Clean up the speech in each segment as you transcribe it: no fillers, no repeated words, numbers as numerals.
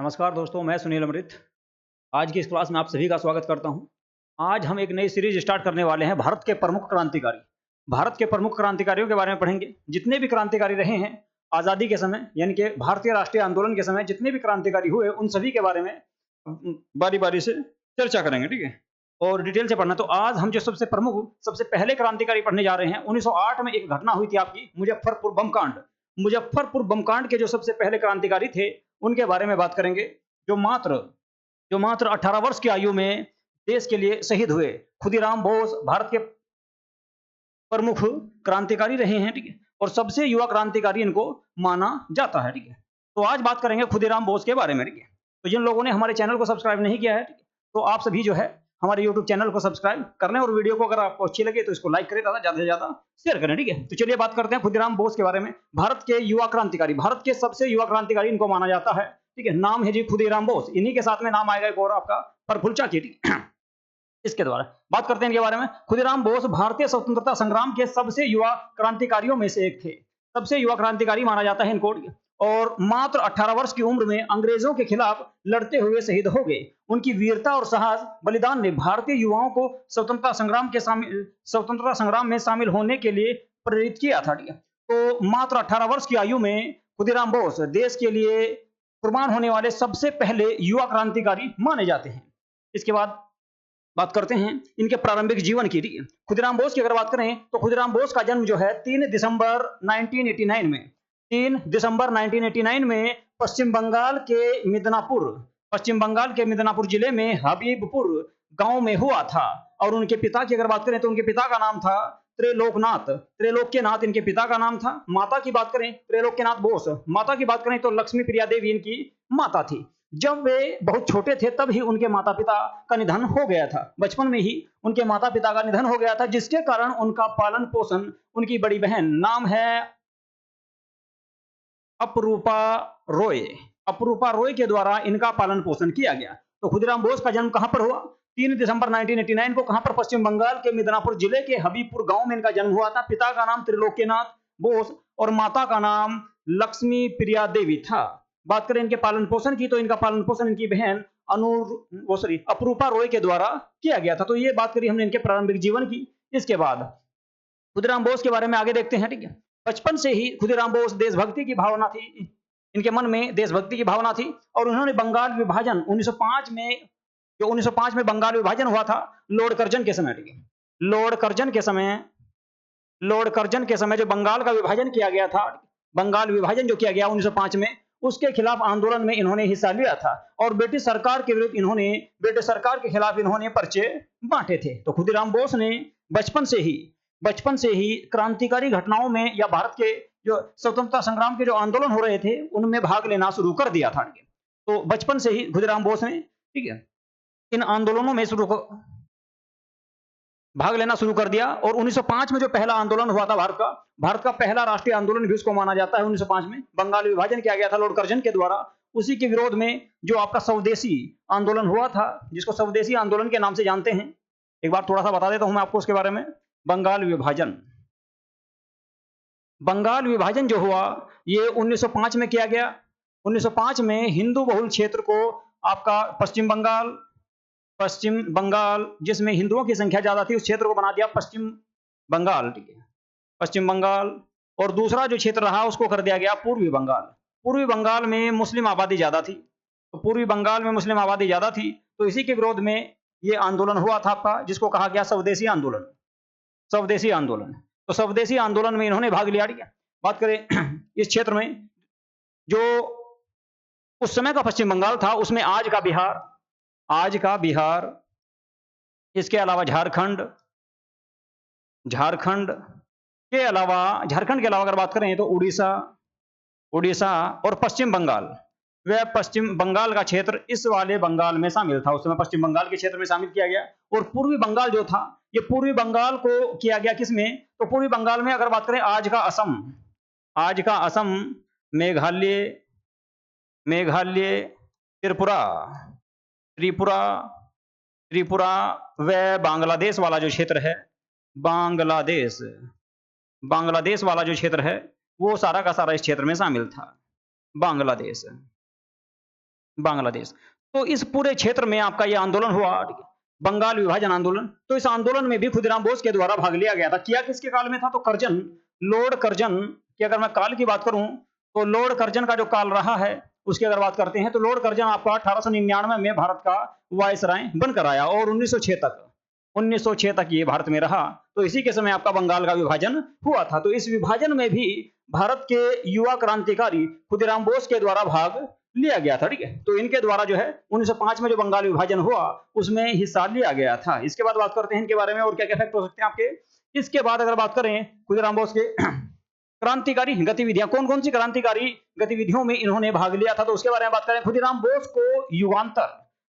नमस्कार दोस्तों, मैं सुनील अमृत। आज की इस क्लास में आप सभी का स्वागत करता हूं। आज हम एक नई सीरीज स्टार्ट करने वाले हैं, भारत के प्रमुख क्रांतिकारी। भारत के प्रमुख क्रांतिकारियों के बारे में पढ़ेंगे। जितने भी क्रांतिकारी रहे हैं आज़ादी के समय, यानी कि भारतीय राष्ट्रीय आंदोलन के समय जितने भी क्रांतिकारी हुए, उन सभी के बारे में बारी-बारी से चर्चा करेंगे, ठीक है? और डिटेल से पढ़ना। तो आज हम जो सबसे पहले क्रांतिकारी पढ़ने जा रहे हैं, 1908 में एक घटना हुई थी आपकी, मुजफ्फरपुर बम कांड। मुजफ्फरपुर बम कांड के जो सबसे पहले क्रांतिकारी थे, उनके बारे में बात करेंगे, जो मात्र 18 वर्ष की आयु में देश के लिए शहीद हुए। खुदीराम बोस भारत के प्रमुख क्रांतिकारी रहे हैं, ठीक है? और सबसे युवा क्रांतिकारी इनको माना जाता है, ठीक है? तो आज बात करेंगे खुदीराम बोस के बारे में, ठीक है? तो जिन लोगों ने हमारे चैनल को सब्सक्राइब नहीं किया है, ठीक है, तो आप सभी जो है हमारे यूट्यूब चैनल को सब्सक्राइब कर लें, और वीडियो को अगर आपको अच्छी लगे तो इसको लाइक करें तथा ज्यादा से ज्यादा शेयर करें, ठीक है? तो चलिए बात करते हैं खुदीराम बोस के बारे में। भारत के युवा क्रांतिकारी, भारत के सबसे युवा क्रांतिकारी इनको माना जाता है, ठीक है? नाम है जी खुदीराम बोस। इन्हीं के साथ में नाम आएगा एक और आपका, प्रफुल्ल चाकी, ठीक है? इसके द्वारा बात करते हैं इनके बारे में। खुदीराम बोस भारतीय स्वतंत्रता संग्राम के सबसे युवा क्रांतिकारियों में से एक थे। सबसे युवा क्रांतिकारी माना जाता है इनको, और मात्र 18 वर्ष की उम्र में अंग्रेजों के खिलाफ लड़ते हुए शहीद हो गए। उनकी वीरता और साहस बलिदान ने भारतीय युवाओं को स्वतंत्रता संग्राम में शामिल होने के लिए प्रेरित किया था। तो मात्र 18 वर्ष की आयु में खुदीराम बोस देश के लिए कुर्बान होने वाले सबसे पहले युवा क्रांतिकारी माने जाते हैं। इसके बाद बात करते हैं इनके प्रारंभिक जीवन की। खुदीराम बोस की अगर बात करें तो खुदीराम बोस का जन्म जो है 3 दिसंबर 1989 में पश्चिम बंगाल के मिदनापुर जिले में हबीबपुर गांव में हुआ था। और उनके पिता की अगर बात करें तो उनके पिता का नाम था त्रिलोक्यनाथ इनके पिता का नाम था। माता की बात करें त्रिलोक्यनाथ बोस, माता की बात करें तो लक्ष्मी प्रिया देवी इनकी माता थी। जब वे बहुत छोटे थे तब ही उनके माता पिता का निधन हो गया था। बचपन में ही उनके माता पिता का निधन हो गया था, जिसके कारण उनका पालन पोषण उनकी बड़ी बहन, नाम है अपरूपा रॉय के द्वारा इनका पालन पोषण किया गया। तो खुदीराम बोस का जन्म कहां पर हुआ? 3 दिसंबर 1989 को कहां पर? पश्चिम बंगाल के मिदनापुर जिले के हबीबपुर गांव में इनका जन्म हुआ था। पिता का नाम त्रिलोक्यनाथ बोस और माता का नाम लक्ष्मी प्रिया देवी था। बात करें इनके पालन पोषण की, तो इनका पालन पोषण इनकी बहन अपरूपा रॉय के द्वारा किया गया था। तो ये बात करी हमने इनके प्रारंभिक जीवन की। इसके बाद खुदीराम बोस के बारे में आगे देखते हैं, ठीक है? बचपन से ही खुदीराम बोस देशभक्ति की भावना थी, इनके मन में देशभक्ति की भावना थी। और उन्होंने बंगाल विभाजन 1905 में बंगाल विभाजन हुआ था, लॉर्ड कर्जन के समय, ठीक है? लॉर्ड कर्जन के समय जो बंगाल का विभाजन किया गया था, बंगाल विभाजन जो किया गया 1905 में, उसके खिलाफ आंदोलन में इन्होंने हिस्सा लिया था। और ब्रिटिश सरकार के खिलाफ इन्होंने पर्चे बांटे थे। तो खुदीराम बोस ने बचपन से ही क्रांतिकारी घटनाओं में, या भारत के जो स्वतंत्रता संग्राम के जो आंदोलन हो रहे थे उनमें भाग लेना शुरू कर दिया था। तो बचपन से ही खुदीराम बोस ने, ठीक है, इन आंदोलनों में भाग लेना शुरू कर दिया। और 1905 में जो पहला आंदोलन हुआ था भारत का पहला राष्ट्रीय आंदोलन भी उसको माना जाता है। 1905 में बंगाल विभाजन किया गया था लॉर्ड कर्जन के द्वारा। उसी के विरोध में जो आपका स्वदेशी आंदोलन हुआ था, जिसको स्वदेशी आंदोलन के नाम से जानते हैं, एक बार थोड़ा सा बता देता हूं मैं आपको उसके बारे में। बंगाल विभाजन जो हुआ ये 1905 में किया गया। 1905 में हिंदू बहुल क्षेत्र को आपका पश्चिम बंगाल जिसमें हिंदुओं की संख्या ज्यादा थी, उस क्षेत्र को बना दिया पश्चिम बंगाल, ठीक है? पश्चिम बंगाल। और दूसरा जो क्षेत्र रहा उसको कर दिया गया पूर्वी बंगाल में मुस्लिम आबादी ज्यादा थी। तो इसी के विरोध में ये आंदोलन हुआ था आपका, जिसको कहा गया स्वदेशी आंदोलन। तो स्वदेशी आंदोलन में इन्होंने भाग लिया, ठीक है? बात करें इस क्षेत्र में जो उस समय का पश्चिम बंगाल था, उसमें आज का बिहार, इसके अलावा झारखंड के अलावा अगर बात करें तो उड़ीसा और पश्चिम बंगाल, वह पश्चिम बंगाल का क्षेत्र इस वाले बंगाल में शामिल था। उस समय पश्चिम बंगाल के क्षेत्र में शामिल किया गया। और पूर्वी बंगाल जो था, ये पूर्वी बंगाल को किया गया किसमें? तो पूर्वी बंगाल में अगर बात करें आज का असम, मेघालय, त्रिपुरा व बांग्लादेश वाला जो क्षेत्र है, बांग्लादेश वाला जो क्षेत्र है, वो सारा का सारा इस क्षेत्र में शामिल था, बांग्लादेश। बांग्लादेश। तो इस पूरे क्षेत्र में आपका ये आंदोलन हुआ, ठीक है, बंगाल विभाजन आंदोलन। तो इस आंदोलन में भी खुदीराम बोस के द्वारा भाग लिया गया था। किया किसके काल में था? तो कर्जन, लॉर्ड कर्जन की अगर मैं काल की बात करूं तो लॉर्ड कर्जन का जो काल रहा है उसकी अगर बात करते हैं तो लॉर्ड कर्जन आपका 1899 में भारत का वायसराय बनकर आया और 1906 तक ये भारत में रहा। तो इसी के समय आपका बंगाल का विभाजन हुआ था। तो इस विभाजन में भी भारत के युवा क्रांतिकारी खुदीराम बोस के द्वारा भाग लिया गया था, ठीक है। तो इनके द्वारा जो है 1905 में जो बंगाल विभाजन हुआ उसमें हिस्सा लिया गया था। इसके बाद बात करते हैं इनके बारे में और क्या क्या फैक्ट हो सकते हैं आपके। इसके बाद अगर बात करें खुदीराम बोस के क्रांतिकारी गतिविधियां, कौन कौन सी क्रांतिकारी गतिविधियों में इन्होंने भाग लिया था, तो उसके बारे में बात करें। खुदीराम बोस को युगांतर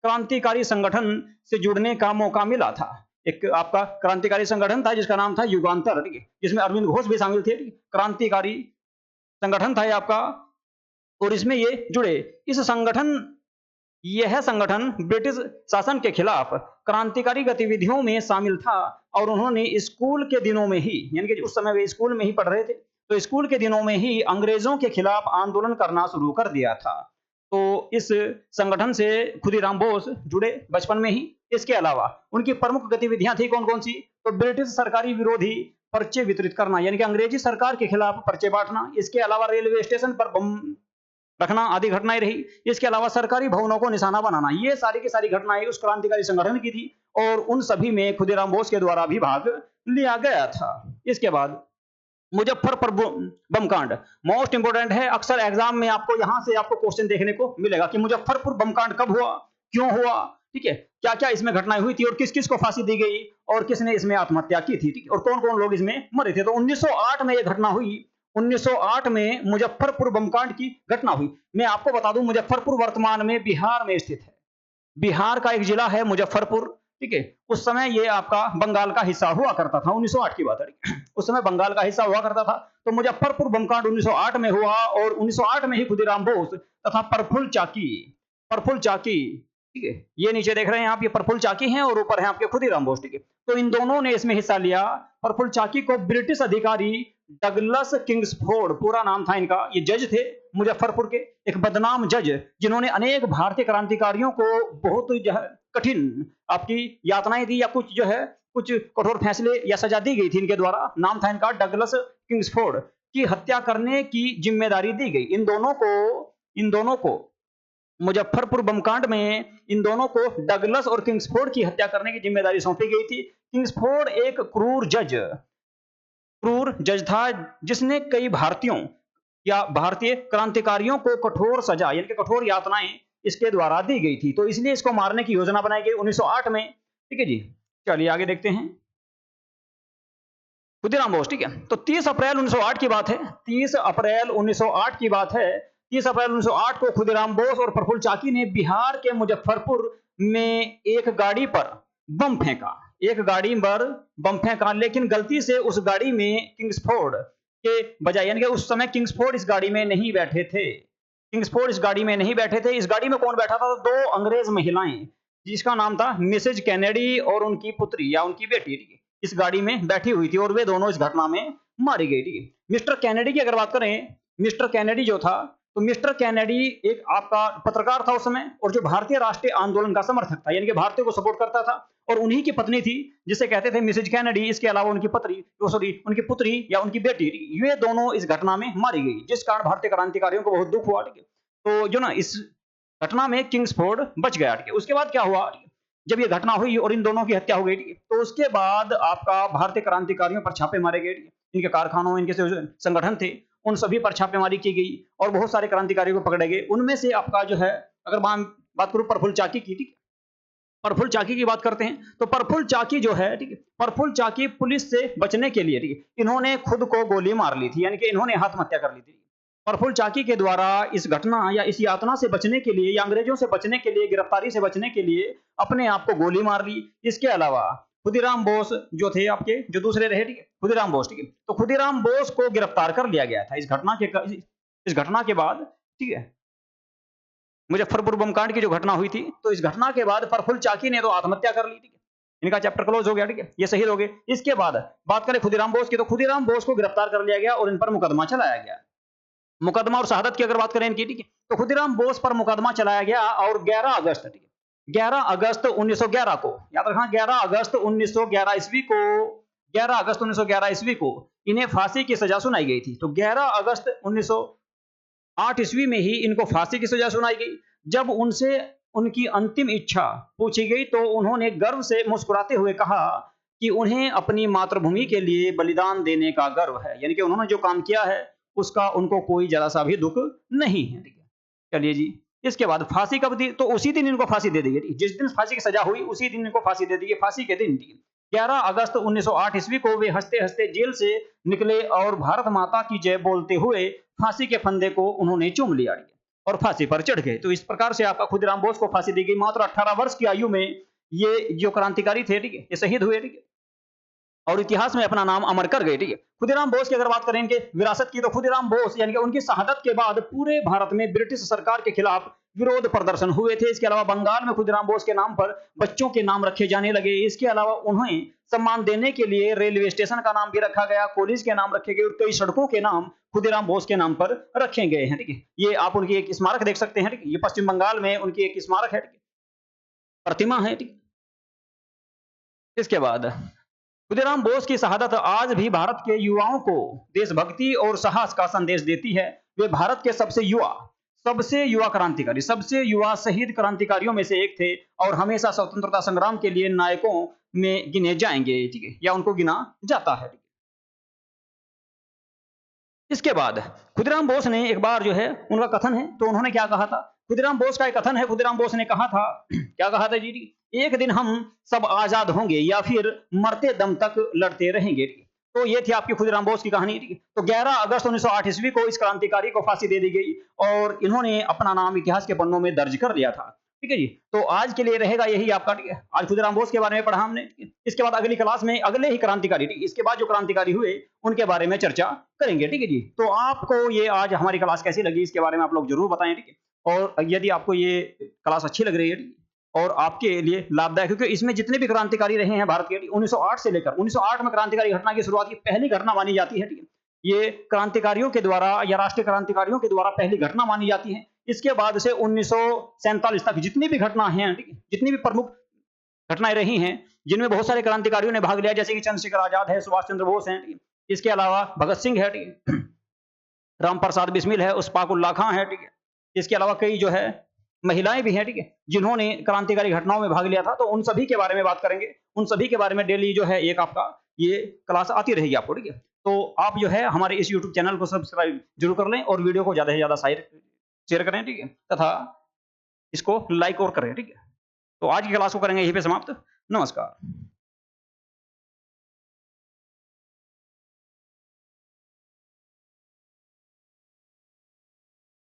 क्रांतिकारी संगठन से जुड़ने का मौका मिला था। एक आपका क्रांतिकारी संगठन था जिसका नाम था युगांतर, ठीक है, जिसमें अरविंद घोष भी शामिल थे। क्रांतिकारी संगठन था ये आपका और इसमें ये जुड़े। यह संगठन ब्रिटिश शासन के खिलाफ क्रांतिकारी गतिविधियों में शामिल था और उन्होंने स्कूल के दिनों में ही, यानी कि उस समय वे स्कूल में ही पढ़ रहे थे, तो स्कूल के दिनों में ही अंग्रेजों के खिलाफ आंदोलन करना शुरू कर दिया था। तो इस संगठन से खुदीराम बोस जुड़े बचपन में ही। इसके अलावा उनकी प्रमुख गतिविधियां थी कौन कौन सी, तो ब्रिटिश सरकारी विरोधी पर्चे वितरित करना, यानी कि अंग्रेजी सरकार के खिलाफ पर्चे बांटना। इसके अलावा रेलवे स्टेशन पर बम रखना आदि घटनाएं रही। इसके अलावा सरकारी भवनों को निशाना बनाना, ये सारी की सारी घटनाएं उस क्रांतिकारी संगठन की थी और उन सभी में खुदीराम बोस के द्वारा भी भाग लिया गया था। इसके बाद मुजफ्फरपुर बम कांड मोस्ट इंपोर्टेंट है। अक्सर एग्जाम में आपको यहां से आपको क्वेश्चन देखने को मिलेगा कि मुजफ्फरपुर बम कांड कब हुआ, क्यों हुआ, ठीक है, क्या क्या इसमें घटनाएं हुई थी और किस किस को फांसी दी गई और किसने इसमें आत्महत्या की थी, ठीक है, और कौन कौन लोग इसमें मरे थे। तो 1908 में यह घटना हुई। 1908 में मुजफ्फरपुर बमकांड की घटना हुई। मैं आपको बता दूं मुजफ्फरपुर वर्तमान में बिहार में स्थित है। बिहार का एक जिला है मुजफ्फरपुर, ठीक है। उस समय ये आपका बंगाल का हिस्सा हुआ करता था। 1908 की बात है, उस समय बंगाल का हिस्सा हुआ करता था। तो मुजफ्फरपुर बमकांड 1908 में हुआ और 1908 में ही खुदीराम बोस तथा प्रफुल्ल चाकी, ठीक है, ये नीचे देख रहे हैं आप, ये प्रफुल्ल चाकी हैं और ऊपर है आपके खुदीराम बोस, ठीक है। तो इन दोनों ने इसमें हिस्सा लिया। प्रफुल्ल चाकी को ब्रिटिश अधिकारी डगलस किंग्सफोर्ड पूरा नाम था इनका, ये जज थे मुजफ्फरपुर के, एक बदनाम जज जिन्होंने अनेक भारतीय क्रांतिकारियों को बहुत कठिन आपकी यातनाएं दी या कुछ जो है कुछ कठोर फैसले या सजा दी गई थी इनके द्वारा। नाम था इनका डगलस किंग्सफोर्ड, की हत्या करने की जिम्मेदारी दी गई। इन दोनों को मुजफ्फरपुर बमकांड में इन दोनों को डगलस और किंग्सफोर्ड की हत्या करने की जिम्मेदारी सौंपी गई थी। किंग्सफोर्ड एक क्रूर जज था जिसने कई भारतीयों या भारतीय क्रांतिकारियों को कठोर सजा यानी कि कठोर यातनाएं इसके द्वारा दी गई थी। तो इसलिए इसको मारने की योजना बनाई गई 1908 में, ठीक है जी। चलिए आगे देखते हैं खुदीराम बोस, ठीक है। तो 30 अप्रैल 1908 की बात है। 30 अप्रैल 1908 की बात है। 30 अप्रैल 1908 को खुदीराम बोस और प्रफुल्ल चाकी ने बिहार के मुजफ्फरपुर में एक गाड़ी पर बम फेंका, लेकिन गलती से उस गाड़ी में किंग्सफोर्ड के बजाय, यानी कि उस समय किंग्सफोर्ड इस गाड़ी में नहीं बैठे थे। इस गाड़ी में कौन बैठा था? तो दो अंग्रेज महिलाएं जिसका नाम था मिसेज कैनेडी और उनकी पुत्री या उनकी बेटी इस गाड़ी में बैठी हुई थी और वे दोनों इस घटना में मारी गई थी। मिस्टर कैनेडी की अगर बात करें, मिस्टर कैनेडी जो था, तो मिस्टर कैनेडी एक आपका पत्रकार था उस समय और जो भारतीय राष्ट्रीय आंदोलन का समर्थक था, यानी कि भारतीय को सपोर्ट करता था। और उन्हीं की पत्नी थी जिसे कहते थे मिसेज कैनेडी। इसके अलावा उनकी उनकी पुत्री या उनकी बेटी, ये दोनों इस घटना में मारी गई, जिस कारण भारतीय क्रांतिकारियों को बहुत दुख हुआ, ठीक है। तो जो ना इस घटना में किंग्सफोर्ड बच गया, ठीक है। उसके बाद क्या हुआ, जब ये घटना हुई और इन दोनों की हत्या हो गई, तो उसके बाद आपका भारतीय क्रांतिकारियों पर छापे मारे गए, इनके कारखानों, इनके संगठन थे, उन सभी पर छापेमारी की गई और बहुत सारे क्रांतिकारियों को पकड़े गए। उनमें से आपका जो है, अगर बात करूं प्रफुल्ल चाकी की, ठीक है, प्रफुल्ल चाकी की बात करते हैं। तो प्रफुल्ल चाकी जो है, ठीक है, प्रफुल्ल चाकी पुलिस से बचने के लिए, ठीक है, इन्होंने खुद को गोली मार ली थी, यानी कि इन्होंने आत्महत्या कर ली थी। प्रफुल्ल चाकी के द्वारा इस घटना या इस यातना से बचने के लिए या अंग्रेजों से बचने के लिए, गिरफ्तारी से बचने के लिए अपने आप को गोली मार ली। इसके अलावा खुदीराम बोस जो थे आपके, जो दूसरे रहे, ठीक है, खुदीराम बोस, ठीक है, तो खुदीराम बोस को गिरफ्तार कर लिया गया था इस घटना के बाद, ठीक है, मुजफ्फरपुर बमकांड की जो घटना हुई थी। तो इस घटना के बाद प्रफुल्ल चाकी ने तो आत्महत्या कर ली थी, इनका चैप्टर क्लोज हो गया, ठीक है, ये शहीद हो गए। इसके बाद बात करें खुदीराम बोस की, तो खुदीराम बोस को गिरफ्तार कर लिया गया और इन पर मुकदमा चलाया गया। मुकदमा और शहादत की अगर बात करें इनकी, ठीक है, तो खुदीराम बोस पर मुकदमा चलाया गया और 11 अगस्त, ठीक है, 11 अगस्त 1911 को, याद रखना 11 अगस्त 1911 ईस्वी को, 11 अगस्त 1911 ईस्वी को इन्हें फांसी की सजा सुनाई गई थी। तो 11 अगस्त 1908 ईस्वी में ही इनको फांसी की सजा सुनाई गई। जब उनसे उनकी अंतिम इच्छा पूछी गई तो उन्होंने गर्व से मुस्कुराते हुए कहा कि उन्हें अपनी मातृभूमि के लिए बलिदान देने का गर्व है, यानी कि उन्होंने जो काम किया है उसका उनको कोई जरा सा भी दुख नहीं है, ठीक है। चलिए जी, इसके बाद फांसी कब दी? तो उसी दिन इनको फांसी दे दी गई, जिस दिन फांसी की सजा हुई उसी दिन इनको फांसी दे दी गई, फांसी के दिन, 11 अगस्त 1908 ईस्वी को वे हंसते हंसते जेल से निकले और भारत माता की जय बोलते हुए फांसी के फंदे को उन्होंने चूम लिया, ठीक है, और फांसी पर चढ़ गए। तो इस प्रकार से आपका खुदीराम बोस को फांसी दी गई। मात्र 18 वर्ष की आयु में ये जो क्रांतिकारी थे, ठीक है, ये शहीद हुए, ठीक है, और इतिहास में अपना नाम अमर कर गए, ठीक है। खुदीराम बोस की अगर बात करें इनके विरासत की, तो खुदीराम बोस यानी कि उनकी शहादत के बाद पूरे भारत में ब्रिटिश सरकार के खिलाफ विरोध प्रदर्शन हुए थे। इसके अलावा बंगाल में खुदीराम बोस के नाम पर बच्चों के नाम रखे जाने लगे। इसके अलावा उन्हें सम्मान देने के लिए रेलवे स्टेशन का नाम भी रखा गया, कॉलेज के नाम रखे गए और कई सड़कों के नाम खुदीराम बोस के नाम पर रखे गए हैं, ठीक है। ये आप उनकी एक स्मारक देख सकते हैं, ठीक है, ये पश्चिम बंगाल में उनकी एक स्मारक है, ठीक है, प्रतिमा है, ठीक है। इसके बाद खुदीराम बोस की शहादत आज भी भारत के युवाओं को देशभक्ति और साहस का संदेश देती है। वे भारत के सबसे युवा क्रांतिकारी, सबसे युवा शहीद क्रांतिकारियों में से एक थे और हमेशा स्वतंत्रता संग्राम के लिए नायकों में गिने जाएंगे, ठीक है, या उनको गिना जाता है, ठीक है। इसके बाद खुदीराम बोस ने एक बार जो है उनका कथन है, तो उन्होंने क्या कहा था? खुदीराम बोस का एक कथन है, खुदीराम बोस ने कहा था क्या कहा था जी? एक दिन हम सब आजाद होंगे या फिर मरते दम तक लड़ते रहेंगे। तो ये थी आपकी खुदीराम बोस की कहानी। तो 11 अगस्त 1908 ईस्वी को इस क्रांतिकारी को फांसी दे दी गई और इन्होंने अपना नाम इतिहास के पन्नों में दर्ज कर लिया था। ठीक है जी, तो आज के लिए रहेगा यही आपका, ठीक है, आज खुदीराम बोस के बारे में पढ़ा हमने। इसके बाद अगली क्लास में अगले ही क्रांतिकारी, ठीक, इसके बाद जो क्रांतिकारी हुए उनके बारे में चर्चा करेंगे। ठीक है जी, तो आपको ये आज हमारी क्लास कैसी लगी इसके बारे में आप लोग जरूर बताएं, ठीक है। और यदि आपको ये क्लास अच्छी लग रही है और आपके लिए लाभदायक, क्योंकि इसमें जितने भी क्रांतिकारी रहे हैं भारत के 1908 से लेकर 1908 में क्रांतिकारी घटना की शुरुआत की पहली घटना मानी जाती है, ठीक है। ये क्रांतिकारियों के द्वारा या राष्ट्रीय क्रांतिकारियों के द्वारा पहली घटना मानी जाती है। इसके बाद से 1947 तक जितनी भी घटना है, ठीक है, जितनी भी प्रमुख घटनाएं रही हैं जिनमें बहुत सारे क्रांतिकारियों ने भाग लिया, जैसे कि चंद्रशेखर आजाद है, सुभाष चंद्र बोस हैं, इसके अलावा भगत सिंह है, ठीक है, राम प्रसाद बिस्मिल है, उस्ताद उल्लाह खां है, ठीक है, इसके अलावा कई जो है महिलाएं भी हैं, ठीक है, जिन्होंने क्रांतिकारी घटनाओं में भाग लिया था। तो उन सभी के बारे में बात करेंगे, उन सभी के बारे में डेली जो है एक आपका ये क्लास आती रहेगी आपको, ठीक है। तो आप जो है हमारे इस यूट्यूब चैनल को सब्सक्राइब जरूर कर लें और वीडियो को ज्यादा से ज्यादा शेयर करें, ठीक है, तथा इसको लाइक और करें, ठीक है। तो आज की क्लास को करेंगे यहीं पे समाप्त। नमस्कार।